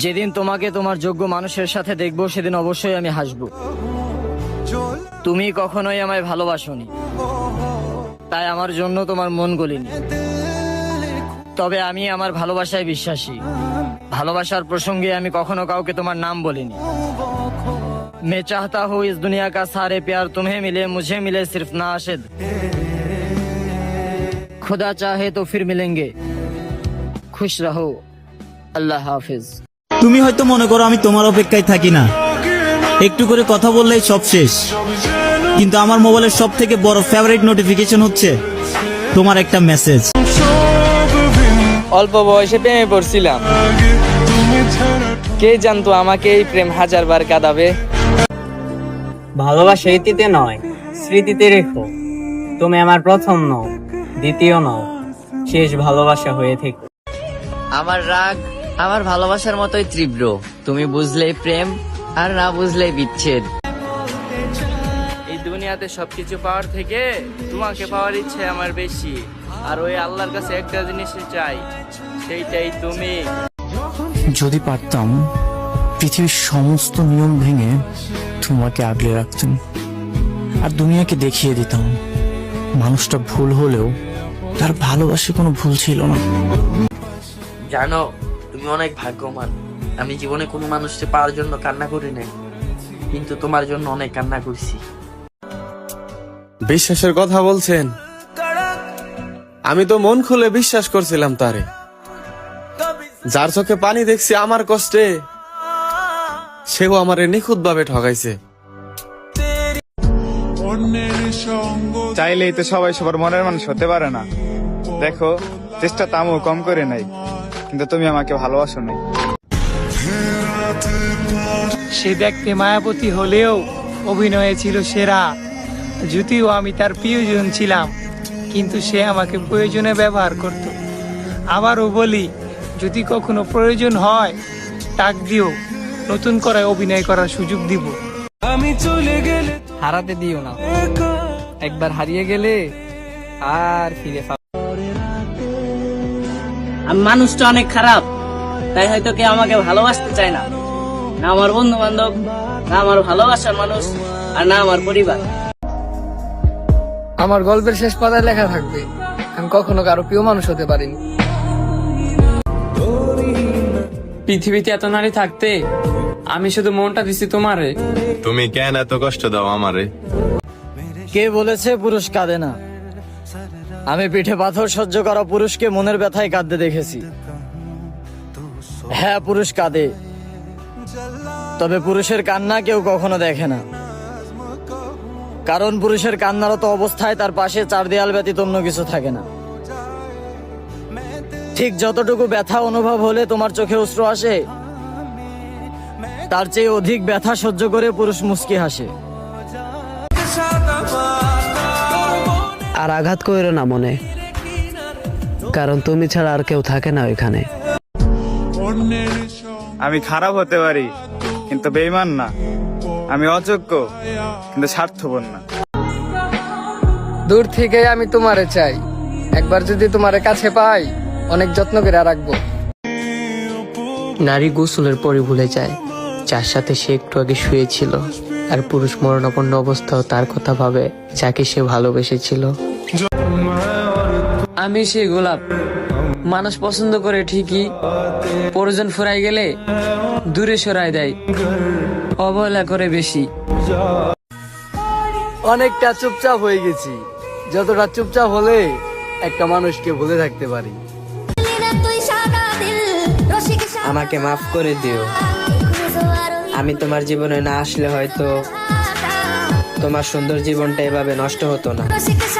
যেদিন তোমাকে তোমার যোগ্য মানুষের সাথে দেখবো সেদিন অবশ্যই আমি হাসবো। তুমি কখনোই আমায় ভালোবাসোনি, তাই আমার জন্য তোমার মন গলিনি। তবে আমি আমার ভালোবাসায় বিশ্বাসী। ভালোবাসার প্রসঙ্গে আমি কখনো কাউকে তোমার নাম বলিনি। मैं चाहता हूँ इस दुनिया का सारे प्यार तुम्हें मिले, मुझे मिले सिर्फ नाशिद। खुदा चाहे तो फिर मिलेंगे, खुश रहो, আল্লাহ হাফেজ। তুমি হয়তো মনে করো আমি তোমার অপেক্ষায় থাকি না, একটু করে কথা বললেই সব শেষ। কিন্তু আমার মোবাইলের সব থেকে বড় ফেভারিট নোটিফিকেশন হচ্ছে তোমার একটা মেসেজ। অল্প বয়সে প্রেমে পড়ছিলাম, কে জানতো আমাকে এই প্রেম 1000 বার কাঁদাবে। ভালোবাসা ইতিতে নয়, স্মৃতিতে রেখো। তুমি আমার প্রথম নও, দ্বিতীয় নও, শেষ ভালোবাসা হয়ে থেকো। আমার রাগ আমার ভালোবাসার মতোই তীব্র, তুমি বুঝলেই প্রেম আর না বুঝলেই বিচ্ছেদ। এই দুনিয়াতে সবকিছু পাওয়ার থেকে তোমাকে পাওয়ার ইচ্ছে আমার বেশি, আর ওই আল্লাহর কাছে একটা জিনিসই চাই, সেইটাই তুমি। যদি পারতাম পৃথিবীর সমস্ত নিয়ম ভেঙে তোমাকে আগলে রাখতাম, আর দুনিয়াকে দেখিয়ে দিতাম মানুষটা ভুল হলেও তার ভালোবাসে কোনো ভুল ছিল না। জানো তুমি অনেক ভাগ্যবান। আমি জীবনে কোনো মানুষকে পাওয়ার জন্য কান্না করি নাই, কিন্তু তোমার জন্য অনেক কান্না করছি। বিশ্বাসের কথা বলছেন? আমি তো মন খুলে বিশ্বাস করছিলাম তারে। যার চোখে পানি দেখছি আমার কষ্টে, সেও আমারে নিখুঁত ভাবে ঠকাইছে। চাইলেই তো সবাই সবার মনের মানুষ হতে পারে না। দেখো, চেষ্টা তো আমিও কম করে নাই, কিন্তু তুমি আমাকে ভালোবাসো নাই। সে দেখতে মায়াবতী হলেও অভিনয়ে ছিল সেরা। যদিও আমি তার প্রিয়জন ছিলাম, কিন্তু সে আমাকে প্রয়োজনে ব্যবহার করত। আবারও বলি, যদি কখনো প্রয়োজন হয় ডাক দিও, নতুন করে অভিনয় করার সুযোগ দিব। আমি চলে গেলে হারাতে দিও না, একবার হারিয়ে গেলে আর ফিরে পাবে। আমি মানুষটা অনেক খারাপ, তাই হয়তো কেউ আমাকে ভালোবাসতে চায় না, না আমার বন্ধু বান্ধব, না আমার ভালোবাসার মানুষ, আর না আমার পরিবার। আমার গল্পের শেষ পাতায় লেখা থাকবে, আমি কখনো কারো প্রিয় মানুষ হতে পারিনি। পৃথিবীতে এত নারী থাকতে আমি শুধু মনটা দিছি তোমারে। তুমি কেন এত কষ্ট দাও আমারে? কে বলেছে পুরুষ কাঁদে না? আমি পিঠে পাথর সহ্য করা পুরুষকে মনের ব্যথায় কাঁদতে দেখেছি। হ্যাঁ, পুরুষ কাঁদে, তবে পুরুষের কান্না কেউ কখনো দেখে না। কারণ পুরুষের কান্নারত অবস্থায় তার পাশে 4 দেয়াল ব্যতীত অন্য কিছু থাকে না। ঠিক যতটুকু ব্যথা অনুভব হলে তোমার চোখে অশ্রু আসে, তার চেয়ে অধিক ব্যথা সহ্য করে পুরুষ মুচকি হাসে। আর আঘাত করো না মনে, কারণ তুমি ছাড়া আর কেউ থাকে না ওইখানে। আমি খারাপ হতে পারি, কিন্তু বেঈমান না। আমি অযোগ্য, কিন্তু স্বার্থপর না। দূর থেকে আমি তোমারে চাই, একবার যদি তোমারে কাছে পাই অনেক যত্ন করে রাখবো। নারী গোসলের পরে ভুলে যায় যার সাথে সে একটু আগে শুয়েছিল, আর পুরুষ মরণাপন্ন অবস্থাও তার কথা ভাবে যাকে সে ভালোবেসেছিল। আমি সেই গোলাপ, মানুষ পছন্দ করে ঠিকই, প্রয়োজন ফুরাই গেলে দূরে সরাই দেয়, অবহেলা করে বেশি। অনেকটা চুপচাপ হয়ে গেছি, যতটা চুপচাপ হলে একটা মানুষকে ভুলে থাকতে পারি। আমাকে মাফ করে দিও, আমি তোমার জীবনে না আসলে হয়তো তোমার সুন্দর জীবনটা এভাবে নষ্ট হতো না।